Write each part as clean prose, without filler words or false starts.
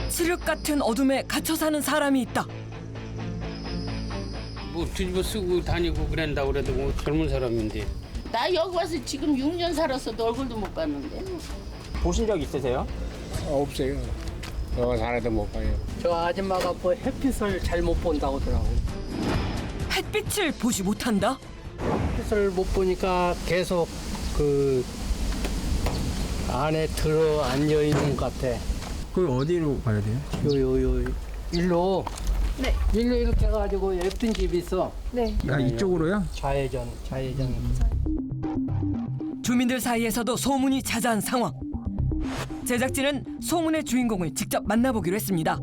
칠흑 같은 어둠에 갇혀 사는 사람이 있다. 뭐 뒤집어 쓰고 다니고 그런다고 그래도 뭐 젊은 사람인데. 나 여기 와서 지금 6년 살았어도 얼굴도 못 봤는데. 보신 적 있으세요? 없어요. 여기 살아도 못 봐요. 저 아줌마가 뭐 햇빛을 잘 못 본다고 하더라고. 햇빛을 보지 못한다? 햇빛을 못 보니까 계속 그 안에 들어 앉아 있는 것 같아. 그 어디로 가야 돼요? 요요요 일로. 네. 일로 이렇게 해가지고 예쁜 집이 있어. 네. 아, 이쪽으로요? 좌회전. 주민들 사이에서도 소문이 자자한 상황. 제작진은 소문의 주인공을 직접 만나보기로 했습니다.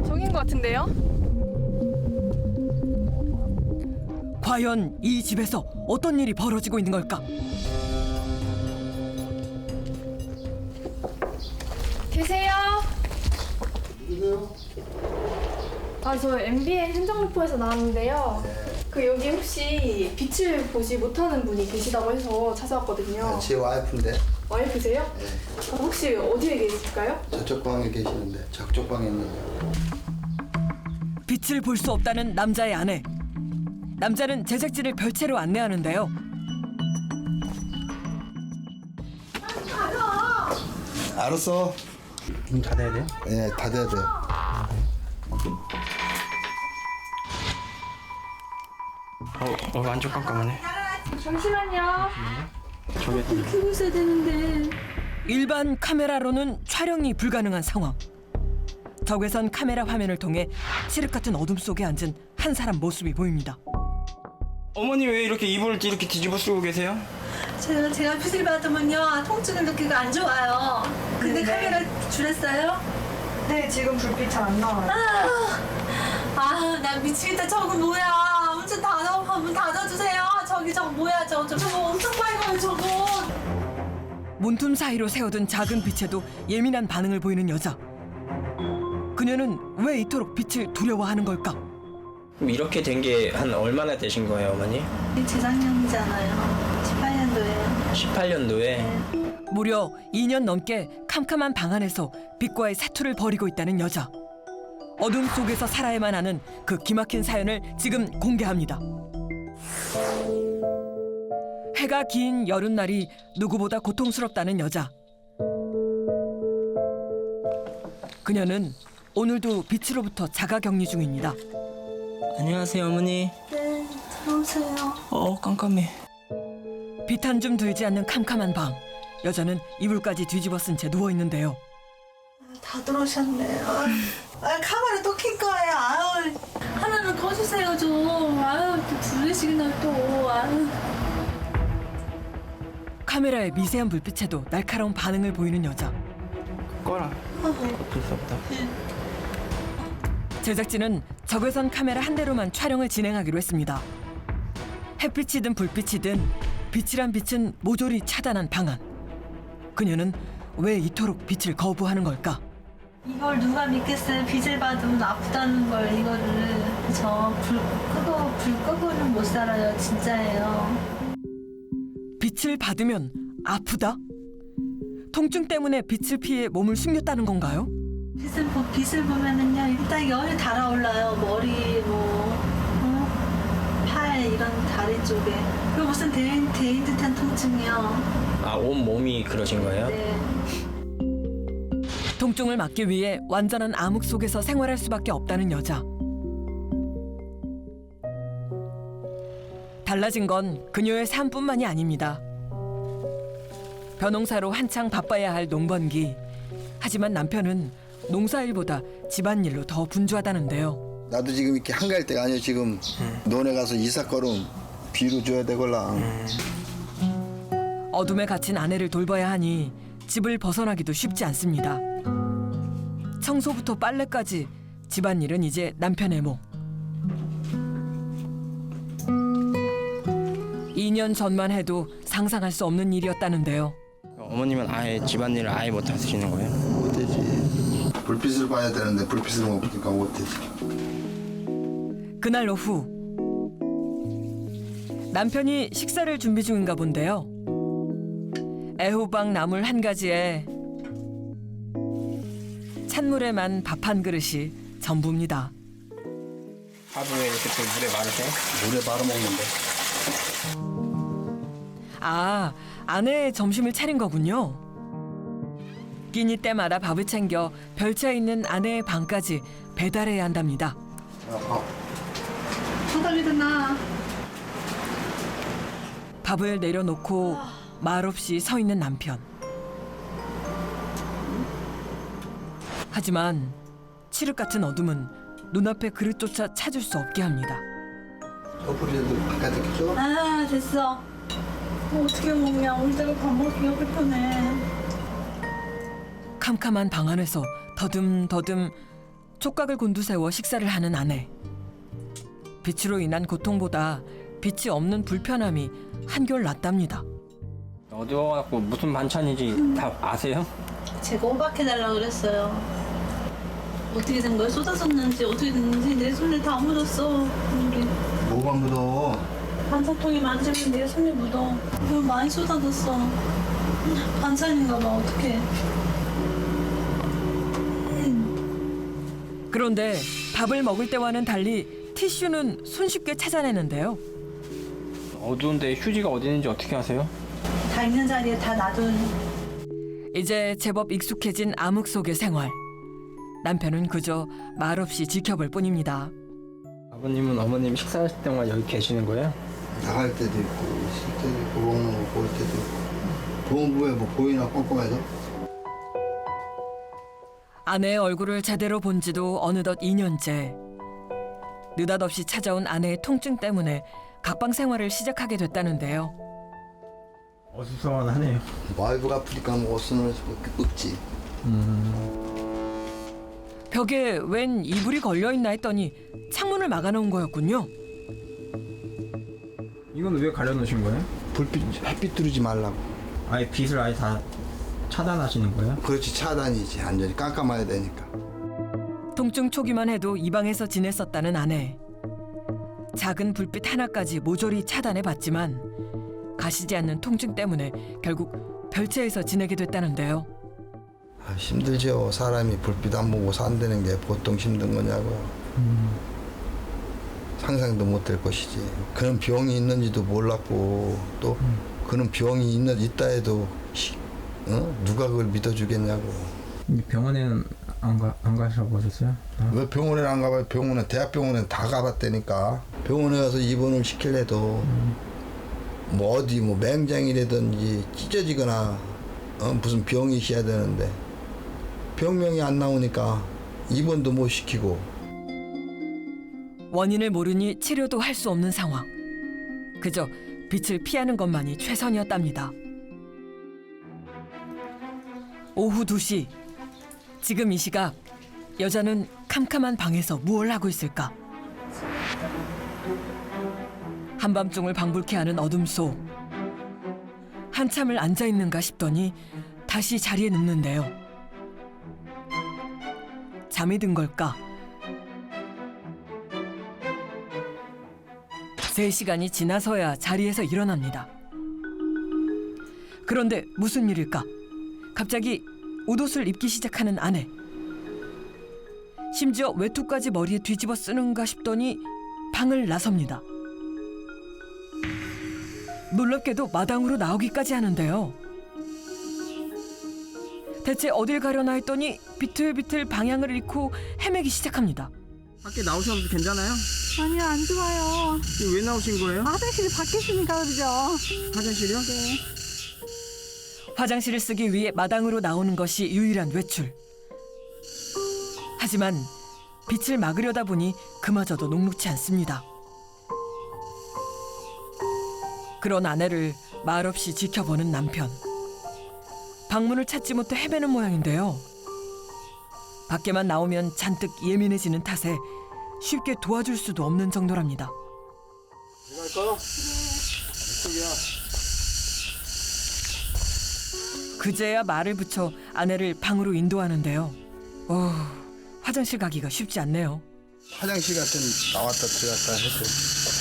저긴 것 같은데요? 과연 이 집에서 어떤 일이 벌어지고 있는 걸까? 계세요? 아, 저 MBN 행정리포에서 나왔는데요. 그 여기 혹시 빛을 보지 못하는 분이 계시다고 해서 찾아왔거든요. 제 와이프인데 와이프세요? 네. 아, 혹시 어디에 계실까요? 저쪽 방에 계시는데 저쪽 방에 있는데 빛을 볼 수 없다는 남자의 아내. 남자는 제작진을 별채로 안내하는데요. 알았어. 문 닫아야 돼요? 예, 닫아야 돼. 완전 깜깜하네. 잠시만요. 저기 켜고 있어야 되는데. 일반 카메라로는 촬영이 불가능한 상황. 적외선 카메라 화면을 통해 칠흑 같은 어둠 속에 앉은 한 사람 모습이 보입니다. 어머니 왜 이렇게 이불을 이렇게 뒤집어 쓰고 계세요? 제가 빛을 받으면요 통증을 느끼고 안 좋아요. 근데 카메라 줄였어요? 네, 지금 불빛 잘 안 나와요. 나 미치겠다. 저거 뭐야? 엄청 문 닫아주세요. 저거 뭐야? 저거 엄청 빨가요 저거. 문틈 사이로 세워둔 작은 빛에도 예민한 반응을 보이는 여자. 그녀는 왜 이토록 빛을 두려워하는 걸까? 그럼 이렇게 된 게 한 얼마나 되신 거예요, 어머니? 재작년이잖아요. 18년도에. 18년도에? 무려 2년 넘게 캄캄한 방 안에서 빛과의 사투를 벌이고 있다는 여자. 어둠 속에서 살아야만 하는 그 기막힌 사연을 지금 공개합니다. 해가 긴 여름날이 누구보다 고통스럽다는 여자. 그녀는 오늘도 빛으로부터 자가격리 중입니다. 안녕하세요, 어머니. 네, 들어오세요. 깜깜해. 빛 한 줌 들지 않는 캄캄한 방. 여자는 이불까지 뒤집어 쓴 채 누워 있는데요. 다 들어오셨네. 카메라 또 킨 거예요. 하나는 꺼주세요 좀. 또 불리시기나 또. 카메라의 미세한 불빛에도 날카로운 반응을 보이는 여자. 꺼라. 어쩔 수 없다. 제작진은 적외선 카메라 한 대로만 촬영을 진행하기로 했습니다. 햇빛이든 불빛이든 빛이란 빛은 모조리 차단한 방안. 그녀는 왜 이토록 빛을 거부하는 걸까? 이걸 누가 믿겠어요? 빛을 받으면 아프다는 걸 이거를. 저 불 끄고는 못 살아요. 진짜예요. 빛을 받으면 아프다? 통증 때문에 빛을 피해 몸을 숨겼다는 건가요? 빛을 보면은요 일단 열이 달아올라요. 머리 팔 이런 다리 쪽에. 그 무슨 대인 듯한 통증이요. 온 몸이 그러신 거예요? 네. 통증을 막기 위해 완전한 암흑 속에서 생활할 수밖에 없다는 여자. 달라진 건 그녀의 삶뿐만이 아닙니다. 벼농사로 한창 바빠야 할 농번기. 하지만 남편은 농사일보다 집안일로 더 분주하다는데요. 나도 지금 이렇게 한가할 때가 아니야. 지금 논에 가서 이삭거름 비료 줘야 되걸라. 어둠에 갇힌 아내를 돌봐야 하니 집을 벗어나기도 쉽지 않습니다. 청소부터 빨래까지 집안일은 이제 남편의 몫. 2년 전만 해도 상상할 수 없는 일이었다는데요. 어머님은 아예 집안일을 아예 못 하시는 거예요? 못되지. 불빛을 봐야 되는데 불빛을 못 보니까 못되지. 그날 오후 남편이 식사를 준비 중인가 본데요. 애호박 나물 한 가지에 찬물에만 밥 한 그릇이 전부입니다. 밥을 왜 이렇게 또 물에 마르세요? 물에 말아 먹는데. 아, 아내의 점심을 차린 거군요. 끼니 때마다 밥을 챙겨 별차에 있는 아내의 방까지 배달해야 한답니다. 소달리드나. 밥을 내려놓고 말없이 서 있는 남편. 하지만 칠흑 같은 어둠은 눈앞의 그릇조차 찾을 수 없게 합니다. 커플이라도 바깥에 켜줘. 아 됐어. 어떻게 먹냐. 올 때가 밥 먹기가 불편해. 캄캄한 방 안에서 더듬더듬 촉각을 곤두세워 식사를 하는 아내. 빛으로 인한 고통보다 빛이 없는 불편함이 한결 낫답니다. 어두워갖고 무슨 반찬인지 다 아세요? 제가 호박해달라고 그랬어요. 어떻게 된 거야? 쏟아졌는지 어떻게 됐는지 내 손에 다 묻었어. 우리 뭐가 묻어? 반찬통에 만지면 내 손에 묻어. 이거 많이 쏟아졌어. 반찬인가 봐. 어떡해. 그런데 밥을 먹을 때와는 달리 티슈는 손쉽게 찾아내는데요. 어두운데 휴지가 어디 있는지 어떻게 아세요? 다 있는 자리에 다 놔둔. 이제 제법 익숙해진 암흑 속의 생활. 남편은 그저 말없이 지켜볼 뿐입니다. 아버님은 어머님 식사하실 때만 여기 계시는 거예요? 나갈 때도 있고 있을 때도 있고 먹는 거 볼 때도 있고. 보험부에 뭐 보이나 꼼꼼해서. 아내의 얼굴을 제대로 본 지도 어느덧 2년째. 느닷없이 찾아온 아내의 통증 때문에 각방 생활을 시작하게 됐다는데요. 어수선하네요. 와이프가 아프니까 뭐 어선을 끄지. 벽에 웬 이불이 걸려있나 했더니 창문을 막아놓은 거였군요. 이건 왜 가려놓으신 거예요? 햇빛 들이지 말라고. 아예 빛을 아예 다 차단하시는 거예요? 그렇지 차단이지. 완전히 깜깜해야 되니까. 통증 초기만 해도 이 방에서 지냈었다는 아내. 작은 불빛 하나까지 모조리 차단해봤지만 가시지 않는 통증 때문에 결국 별채에서 지내게 됐다는데요. 아, 힘들죠. 사람이 불빛 안 보고 산다는 게 보통 힘든 거냐고. 상상도 못 할 것이지. 그런 병이 있는지도 몰랐고 또 그런 병이 있다 해도 누가 그걸 믿어주겠냐고. 병원에는 안 가셔보셨어요? 왜 병원에 안 가봐요? 병원에 대학병원에 다 가봤다니까. 병원에 가서 입원을 시킬래도 뭐 어디 뭐 맹장이라든지 찢어지거나 무슨 병이 있어야 되는데 병명이 안 나오니까 입원도 못 시키고. 원인을 모르니 치료도 할 수 없는 상황. 그저 빛을 피하는 것만이 최선이었답니다. 오후 2시. 지금 이 시각 여자는 캄캄한 방에서 무얼 하고 있을까? 한밤중을 방불케 하는 어둠 속. 한참을 앉아있는가 싶더니 다시 자리에 눕는데요. 잠이 든 걸까? 3시간이 지나서야 자리에서 일어납니다. 그런데 무슨 일일까? 갑자기 옷옷을 입기 시작하는 아내. 심지어 외투까지 머리에 뒤집어 쓰는가 싶더니 방을 나섭니다. 놀랍게도 마당으로 나오기까지 하는데요. 대체 어딜 가려나 했더니 비틀비틀 방향을 잃고 헤매기 시작합니다. 밖에 나오셔도 괜찮아요? 아니요 안 좋아요. 왜 나오신 거예요? 화장실이 밖에 있으니까 그러죠. 화장실이요? 네. 화장실을 쓰기 위해 마당으로 나오는 것이 유일한 외출. 하지만 빛을 막으려다 보니 그마저도 녹록치 않습니다. 그런 아내를 말없이 지켜보는 남편. 방문을 찾지 못해 헤매는 모양인데요. 밖에만 나오면 잔뜩 예민해지는 탓에 쉽게 도와줄 수도 없는 정도랍니다. 그제야 말을 붙여 아내를 방으로 인도하는데요. 화장실 가기가 쉽지 않네요. 화장실 같은 나왔다 들어갔다 해도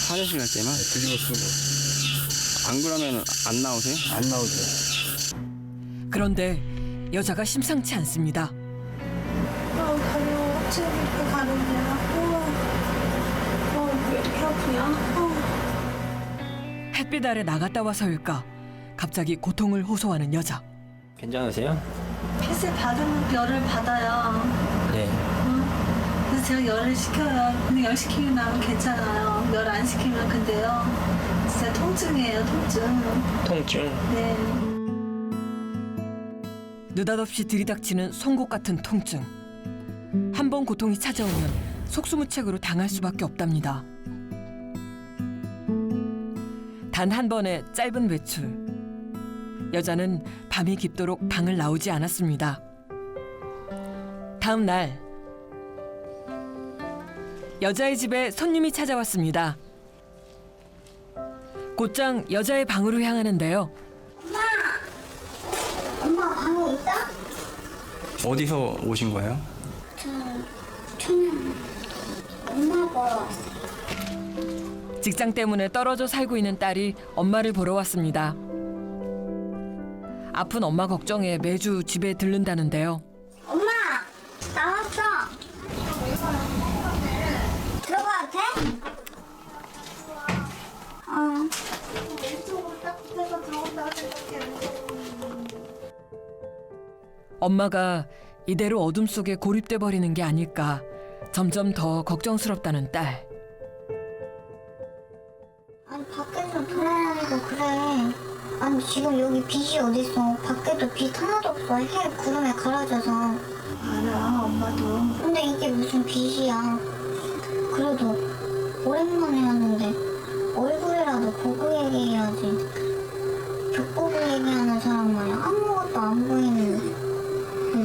화장실 갈 때만 뒤집어 쓰고 안 그러면 안 나오세요? 안 나오죠. 그런데 여자가 심상치 않습니다. 통증이 있고 가는데요. 왜 이렇게 아프냐? 햇빛 아래 나갔다 와서일까 갑자기 고통을 호소하는 여자. 괜찮으세요? 핏을 받으면 열을 받아요. 네. 그래서 제가 열을 식혀요. 근데 열 시키고 나면 괜찮아요. 열 안 시키면 근데요. 진짜 통증이에요, 통증. 통증? 네. 느닷없이 들이닥치는 송곳 같은 통증. 한 번 고통이 찾아오면 속수무책으로 당할 수밖에 없답니다. 단 한 번의 짧은 외출. 여자는 밤이 깊도록 방을 나오지 않았습니다. 다음 날 여자의 집에 손님이 찾아왔습니다. 곧장 여자의 방으로 향하는데요. 엄마 방에 있어? 어디서 오신 거예요? 춘향 엄마 보러 왔어. 직장 때문에 떨어져 살고 있는 딸이 엄마를 보러 왔습니다. 아픈 엄마 걱정에 매주 집에 들른다는데요. 엄마 나왔어. 들어가도 돼? 왼쪽으로 따뜻해서 들어온다고 생각해요. 엄마가 이대로 어둠 속에 고립돼 버리는 게 아닐까 점점 더 걱정스럽다는 딸. 아니 밖에서 돌아다니고 그래. 아니 지금 여기 빛이 어딨어. 밖에도 빛 하나도 없어. 해 구름에 가려져서. 알아, 엄마도. 근데 이게 무슨 빛이야. 그래도 오랜만에 왔는데 얼굴이라도 보고 얘기해야지. 벽 보고 얘기하는 사람 마냥 아무것도 안 보이는데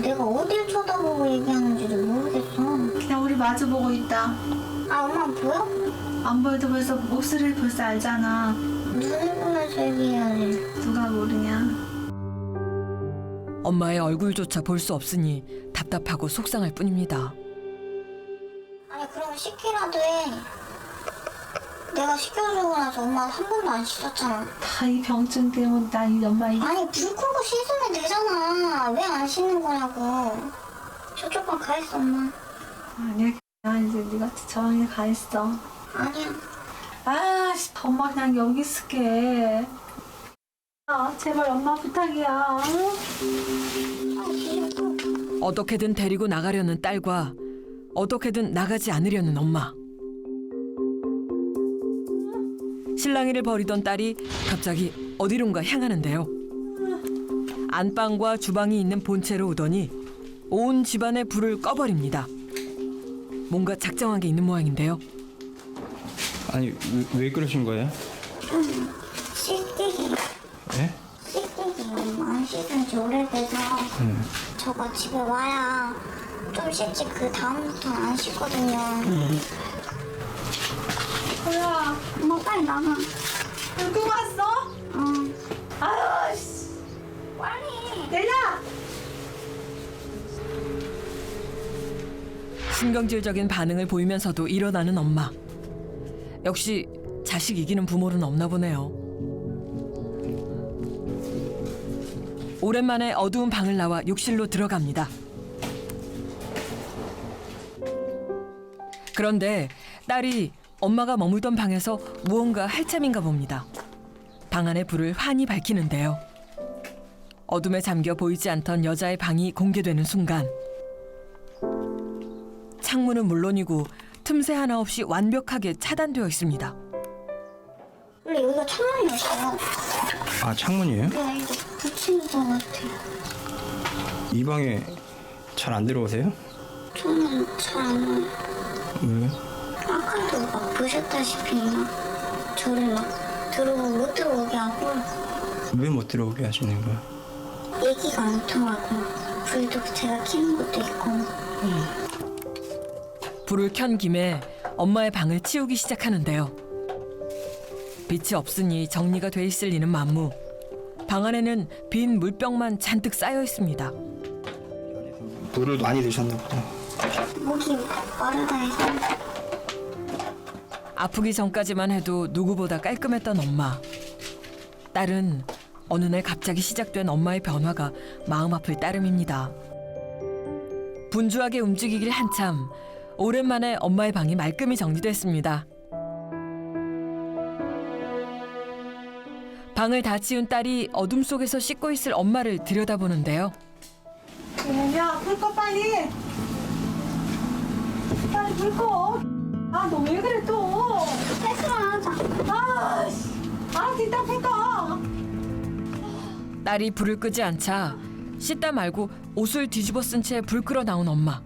내가 어딜 쳐다보고 얘기하는지를 모르겠어. 그냥 우리 마주보고 있다. 아 엄마 보여? 안 보여도 벌써 목소리를 벌써 알잖아. 눈을 보면서 얘기해야지. 누가 모르냐. 엄마의 얼굴조차 볼 수 없으니 답답하고 속상할 뿐입니다. 아니 그럼 씻기라도 해. 내가 씻겨주고 나서 엄마 한 번도 안 씻었잖아. 다 이 병증 때문에 나 이 엄마 이 아니 불 끄고 씻으면 되잖아. 왜 안 씻는 거냐고. 저쪽 방 가 있어 엄마. 아니야. 이제 네가 저방에 가 있어. 아니야. 아, 엄마 그냥 여기 있을게. 제발 엄마 부탁이야. 어떻게든 데리고 나가려는 딸과 어떻게든 나가지 않으려는 엄마. 실랑이를 벌이던 딸이 갑자기 어디론가 향하는데요. 안방과 주방이 있는 본체로 오더니 온 집안의 불을 꺼버립니다. 뭔가 작정한 게 있는 모양인데요. 아니 왜 그러신 거예요? 씻기기. 네? 씻기기 안 씻은 지 오래돼서 저거 집에 와야 좀 씻지 그 다음부터 안 씻거든요. 뭐야? 엄마 빨리 나가. 누구 왔어? 응. 아유, 씨. 빨리. 내려! 신경질적인 반응을 보이면서도 일어나는 엄마. 역시 자식 이기는 부모는 없나 보네요. 오랜만에 어두운 방을 나와 욕실로 들어갑니다. 그런데 딸이 엄마가 머물던 방에서 무언가 할 참인가 봅니다. 방 안의 불을 환히 밝히는데요. 어둠에 잠겨 보이지 않던 여자의 방이 공개되는 순간 창문은 물론이고 틈새 하나 없이 완벽하게 차단되어 있습니다. 원래 여기가 창문이었어요. 아 창문이에요? 네, 이거 붙인 것 같아. 이 방에 잘 안 들어오세요? 저는 잘 안 와요. 왜? 아까도 막 보셨다시피 막 저를 막 들어오고 못 들어오게 하고 왜 못 들어오게 하시는 거예요? 얘기가 안 통하고 불도 제가 켜는 것도 있고. 불을 켠 김에 엄마의 방을 치우기 시작하는데요. 빛이 없으니 정리가 돼 있을 리는 만무. 방 안에는 빈 물병만 잔뜩 쌓여 있습니다. 물을 많이 드셨나 보다. 목이 마르다 해서. 아프기 전까지만 해도 누구보다 깔끔했던 엄마. 딸은 어느 날 갑자기 시작된 엄마의 변화가 마음 아플 따름입니다. 분주하게 움직이길 한참 오랜만에 엄마의 방이 말끔히 정리됐습니다. 방을 다 치운 딸이 어둠 속에서 씻고 있을 엄마를 들여다보는데요. 야, 불 꺼 빨리. 빨리 불 꺼. 아, 너 왜 그래 또? 세수만 하자. 아, 씨. 아, 이따 불 꺼. 딸이 불을 끄지 않자 씻다 말고 옷을 뒤집어 쓴 채 불 끄러 나온 엄마.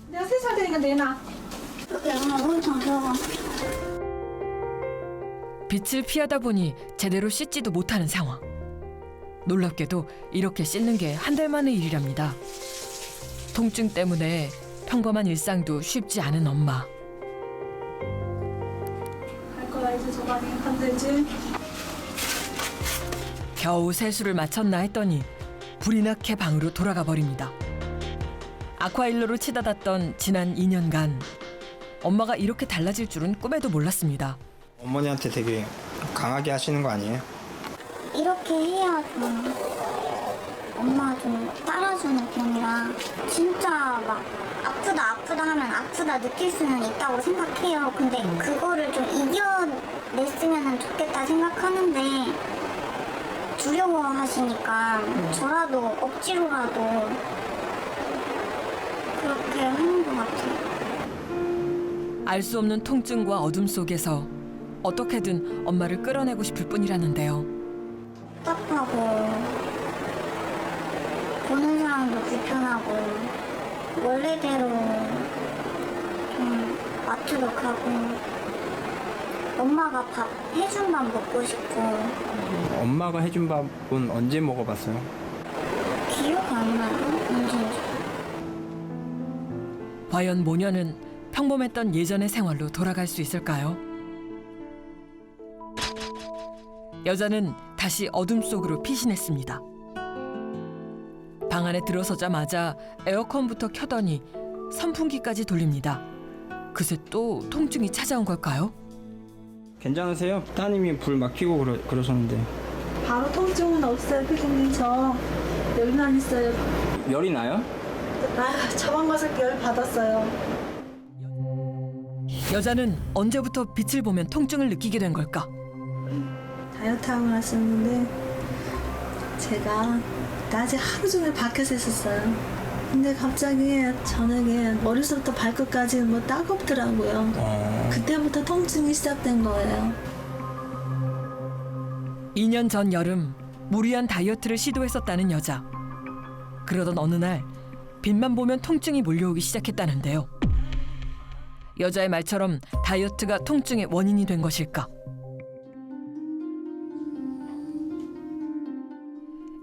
내가 세수할 테니까 내놔. 내가 혼자 들어가. 빛을 피하다 보니 제대로 씻지도 못하는 상황. 놀랍게도 이렇게 씻는 게 한 달 만의 일이랍니다. 통증 때문에 평범한 일상도 쉽지 않은 엄마. 갈 거야 이제 저 방에 건들지. 겨우 세수를 마쳤나 했더니 불이 나게 방으로 돌아가 버립니다. 아쿠아일로로 치닫았던 지난 2년간 엄마가 이렇게 달라질 줄은 꿈에도 몰랐습니다. 어머니한테 되게 강하게 하시는 거 아니에요? 이렇게 해야 좀 엄마가 좀 따라주는 편이라 진짜 막 아프다 하면 아프다 느낄 수는 있다고 생각해요. 근데 그거를 좀 이겨냈으면 좋겠다 생각하는데 두려워하시니까 저라도 억지로라도 그렇게 하는 것 같아요. 알 수 없는 통증과 어둠 속에서 어떻게든 엄마를 끌어내고 싶을 뿐이라는데요. 답답하고 보는 사람도 불편하고 원래대로 좀 마트도 가고 엄마가 밥 해준 밥 먹고 싶고 엄마가 해준 밥은 언제 먹어봤어요? 기억 안 나요? 언제인지. 과연 모녀는 평범했던 예전의 생활로 돌아갈 수 있을까요? 여자는 다시 어둠 속으로 피신했습니다. 방 안에 들어서자마자 에어컨부터 켜더니 선풍기까지 돌립니다. 그새 또 통증이 찾아온 걸까요? 괜찮으세요? 따님이 불 막 켜고 그러셨는데. 바로 통증은 없어요, 피디님. 저 열만 있어요. 열이 나요? 아, 처방 가서 열 받았어요. 여자는 언제부터 빛을 보면 통증을 느끼게 된 걸까? 다이어트하고 났었는데 제가 낮에 하루 종일 밖에서 있었어요. 근데 갑자기 저녁에 머리부터 발끝까지 뭐 따갑더라고요. 그때부터 통증이 시작된 거예요. 2년 전 여름 무리한 다이어트를 시도했었다는 여자. 그러던 어느 날 빛만 보면 통증이 몰려오기 시작했다는데요. 여자의 말처럼 다이어트가 통증의 원인이 된 것일까?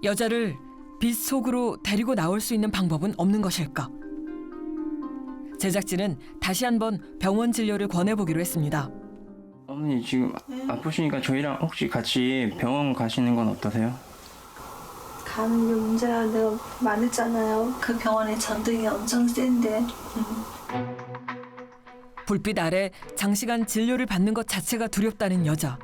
여자를 빛 속으로 데리고 나올 수 있는 방법은 없는 것일까? 제작진은 다시 한번 병원 진료를 권해보기로 했습니다. 어머니 지금 아프시니까 저희랑 혹시 같이 병원 가시는 건 어떠세요? 가는 게 문제가 내가 많았잖아요. 그 병원에 전등이 엄청 센데. 불빛 아래 장시간 진료를 받는 것 자체가 두렵다는 여자.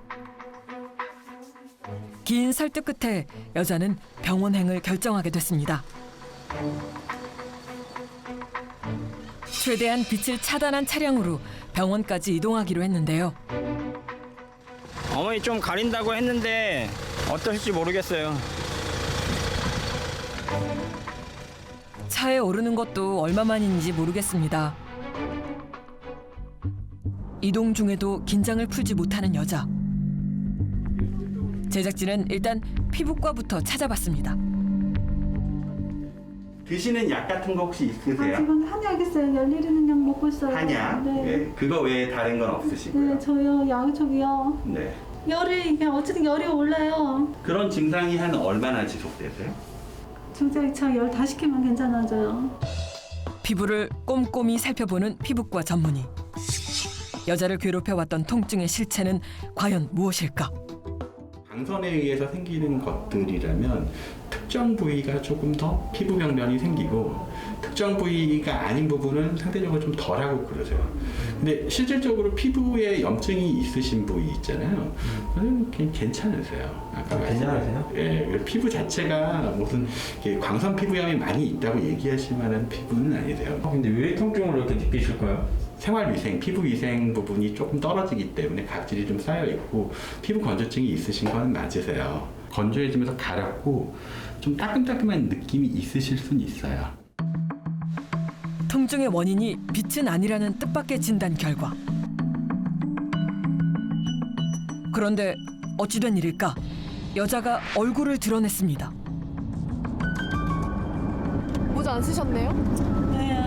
긴 설득 끝에 여자는 병원행을 결정하게 됐습니다. 최대한 빛을 차단한 차량으로 병원까지 이동하기로 했는데요. 어머니 좀 가린다고 했는데 어떠실지 모르겠어요. 차에 오르는 것도 얼마만인지 모르겠습니다. 이동 중에도 긴장을 풀지 못하는 여자. 제작진은 일단 피부과부터 찾아봤습니다. 드시는 약 같은 거 혹시 있으세요? 지금 한약 있어요. 열리는 약 먹고 있어요. 한약? 네. 네. 그거 외에 다른 건 없으시고요? 네, 저요. 양쪽이요. 네. 열이 이게 어쨌든 열이 올라요. 그런 증상이 한 얼마나 지속되세요? 진짜 열 다시 키면 괜찮아져요. 피부를 꼼꼼히 살펴보는 피부과 전문의. 여자를 괴롭혀왔던 통증의 실체는 과연 무엇일까? 방선에 의해서 생기는 것들이라면 특정 부위가 조금 더 피부 병변이 생기고 특정 국정 부위가 아닌 부분은 상대적으로 좀 덜하고 그러세요. 근데 실질적으로 피부에 염증이 있으신 부위 있잖아요. 그건 괜찮으세요. 아까 괜찮으세요? 예, 피부 자체가 무슨 이렇게 광선 피부염이 많이 있다고 얘기하실 만한 피부는 아니세요. 근데 왜 통증으로 이렇게 느끼실까요? 생활위생, 피부위생 부분이 조금 떨어지기 때문에 각질이 좀 쌓여 있고 피부 건조증이 있으신 건 맞으세요. 건조해지면서 가렵고 좀 따끔따끔한 느낌이 있으실 수는 있어요. 통증의 원인이 빛은 아니라는 뜻밖의 진단 결과. 그런데 어찌된 일일까? 여자가 얼굴을 드러냈습니다. 모자 안 쓰셨네요? 네.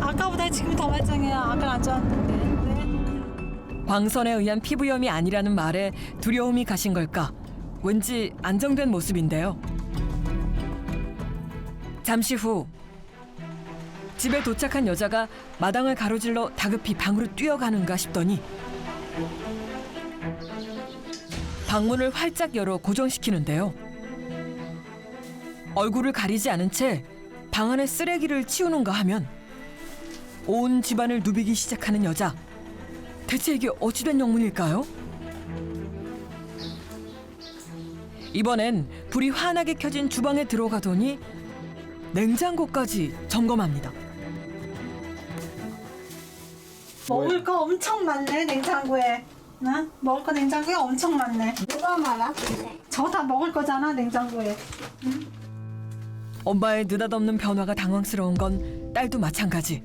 아까보다 지금 더 말짱해요. 아까 안 좋았는데. 네. 광선에 의한 피부염이 아니라는 말에 두려움이 가신 걸까? 왠지 안정된 모습인데요. 잠시 후 집에 도착한 여자가 마당을 가로질러 다급히 방으로 뛰어가는가 싶더니 방문을 활짝 열어 고정시키는데요. 얼굴을 가리지 않은 채 방 안에 쓰레기를 치우는가 하면 온 집안을 누비기 시작하는 여자. 대체 이게 어찌된 영문일까요? 이번엔 불이 환하게 켜진 주방에 들어가더니 냉장고까지 점검합니다. 먹을 거 엄청 많네 냉장고에. 응? 먹을 거 냉장고에 엄청 많네. 누가 많아? 저거 다 먹을 거잖아 냉장고에. 엄마의 느닷없는 변화가 당황스러운 건 딸도 마찬가지.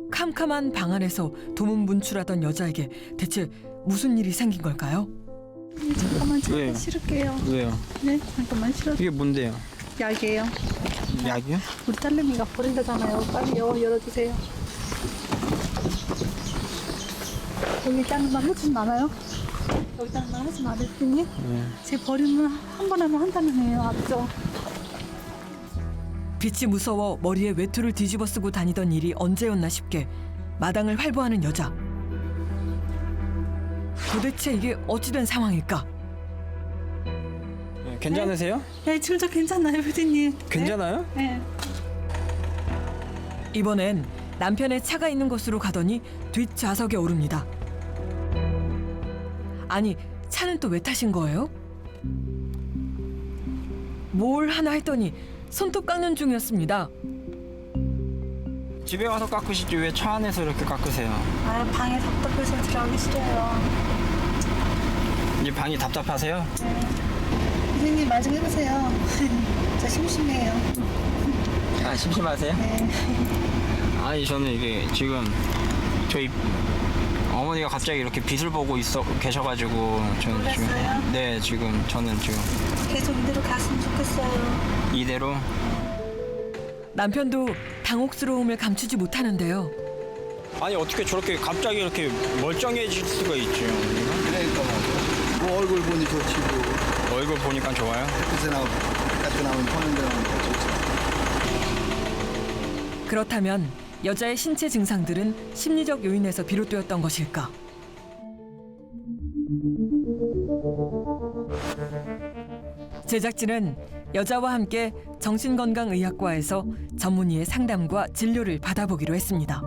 캄캄한 방 안에서 도문문출하던 여자에게 대체 무슨 일이 생긴 걸까요? 잠깐만 왜요? 실을게요. 왜요? 네 잠깐만 실어. 이게 뭔데요? 약이에요. 약이요? 우리 딸내미가 버린다잖아요. 빨리 열어주세요. 여기 있다는 말 하진 않아요? 여기 있다는 말 하진 않았더니 네. 제 버리면 한 번 하면 한다는 애예요. 알죠? 빛이 무서워 머리에 외투를 뒤집어 쓰고 다니던 일이 언제였나 싶게 마당을 활보하는 여자. 도대체 이게 어찌된 상황일까? 괜찮으세요? 네 지금 저 괜찮나요 부디님? 괜찮아요? 네. 이번엔 남편의 차가 있는 곳으로 가더니 뒷좌석에 오릅니다. 아니, 차는 또 왜 타신 거예요? 뭘 하나 했더니 손톱 깎는 중이었습니다. 집에 와서 깎으시지 왜 차 안에서 이렇게 깎으세요? 아 방에 답답해서 들어가기 싫어요. 이제 방이 답답하세요? 부디님 말 좀 해보세요. 저 심심해요. 아 심심하세요? 네. 아니 저는 이게 지금 저희 어머니가 갑자기 이렇게 빛을 보고 계셔가지고 저는 놀랐어요? 지금 네 지금 저는 지금 계속 이대로 갔으면 좋겠어요. 이대로 남편도 당혹스러움을 감추지 못하는데요. 아니 어떻게 저렇게 갑자기 이렇게 멀쩡해질 수가 있죠? 그러니까 뭐 얼굴 보니 좋지 뭐. 얼굴 보니까 좋아요? 햇빛에 나오고 바깥에 나오면 보는 데 나오니까 좋지. 그렇다면 여자의 신체 증상들은 심리적 요인에서 비롯되었던 것일까? 제작진은 여자와 함께 정신건강의학과에서 전문의의 상담과 진료를 받아보기로 했습니다.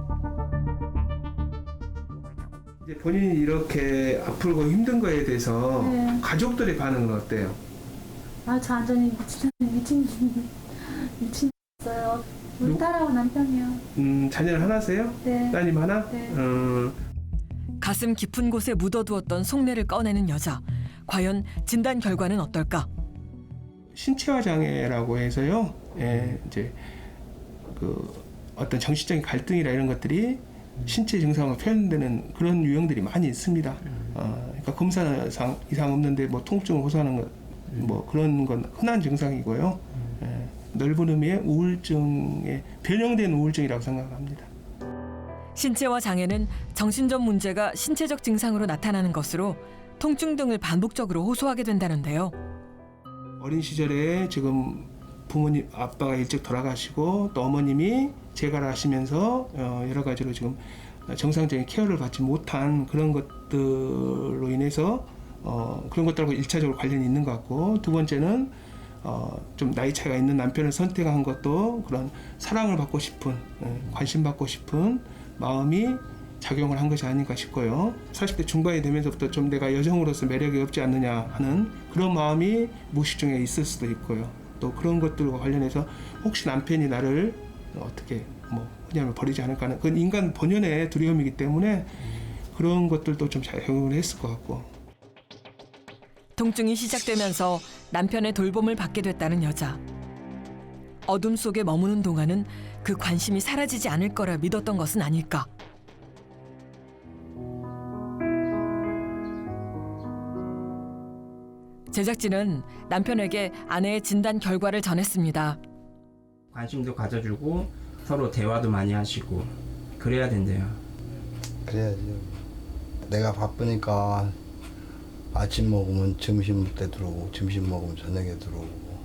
이제 본인이 이렇게 아프고 힘든 거에 대해서 네. 가족들의 반응은 어때요? 아 저 완전히 미친어요. 우리 딸하고 남편이요. 자녀를 하나세요? 네. 따님 하나? 네. 가슴 깊은 곳에 묻어두었던 속내를 꺼내는 여자. 과연 진단 결과는 어떨까? 신체화 장애라고 해서요. 예, 이제 그 어떤 정신적인 갈등이나 이런 것들이 신체 증상으로 표현되는 그런 유형들이 많이 있습니다. 그러니까 검사상 이상 없는데 뭐 통증을 호소하는 것, 뭐 그런 건 흔한 증상이고요. 예, 넓은 의미의 우울증의 변형된 우울증이라고 생각합니다. 신체화 장애는 정신적 문제가 신체적 증상으로 나타나는 것으로 통증 등을 반복적으로 호소하게 된다는데요. 어린 시절에 지금 부모님 아빠가 일찍 돌아가시고 또 어머님이 재가를 하시면서 여러 가지로 지금 정상적인 케어를 받지 못한 그런 것들로 인해서 그런 것들하고 1차적으로 관련이 있는 것 같고, 두 번째는 좀 나이 차이가 있는 남편을 선택한 것도 그런 사랑을 받고 싶은 관심 받고 싶은 마음이 작용을 한 것이 아닌가 싶고요. 40대 중반이 되면서부터 좀 내가 여성으로서 매력이 없지 않느냐 하는 그런 마음이 무의식 중에 있을 수도 있고요. 또 그런 것들과 관련해서 혹시 남편이 나를 어떻게 그냥 버리지 않을까 하는 그건 인간 본연의 두려움이기 때문에 그런 것들도 좀 작용을 했을 것 같고. 통증이 시작되면서 남편의 돌봄을 받게 됐다는 여자. 어둠 속에 머무는 동안은 그 관심이 사라지지 않을 거라 믿었던 것은 아닐까. 제작진은 남편에게 아내의 진단 결과를 전했습니다. 관심도 가져주고 서로 대화도 많이 하시고 그래야 된대요. 그래야지. 내가 바쁘니까 아침 먹으면 점심 때 들어오고 점심 먹으면 저녁에 들어오고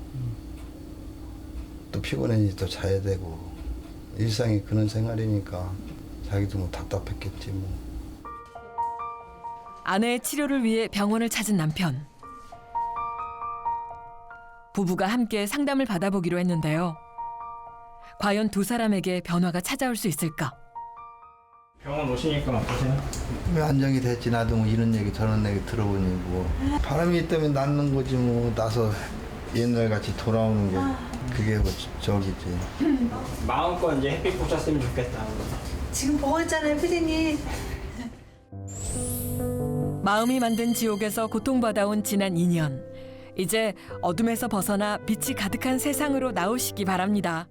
또 피곤해니 또 자야 되고 일상이 그런 생활이니까 자기도 뭐 답답했겠지 뭐. 아내의 치료를 위해 병원을 찾은 남편. 부부가 함께 상담을 받아보기로 했는데요. 과연 두 사람에게 변화가 찾아올 수 있을까? 병원 오시니까 어떠세요? 왜 안정이 됐지 나도 뭐 이런 얘기 저런 얘기 들어보니 뭐 바람이 있다면 낫는 거지 뭐 나서 옛날같이 돌아오는 게 그게 뭐 저기지. 마음껏 이제 햇빛 보셨으면 좋겠다. 지금 보고 있잖아요, 피디님. 마음이 만든 지옥에서 고통받아온 지난 2년. 이제 어둠에서 벗어나 빛이 가득한 세상으로 나오시기 바랍니다.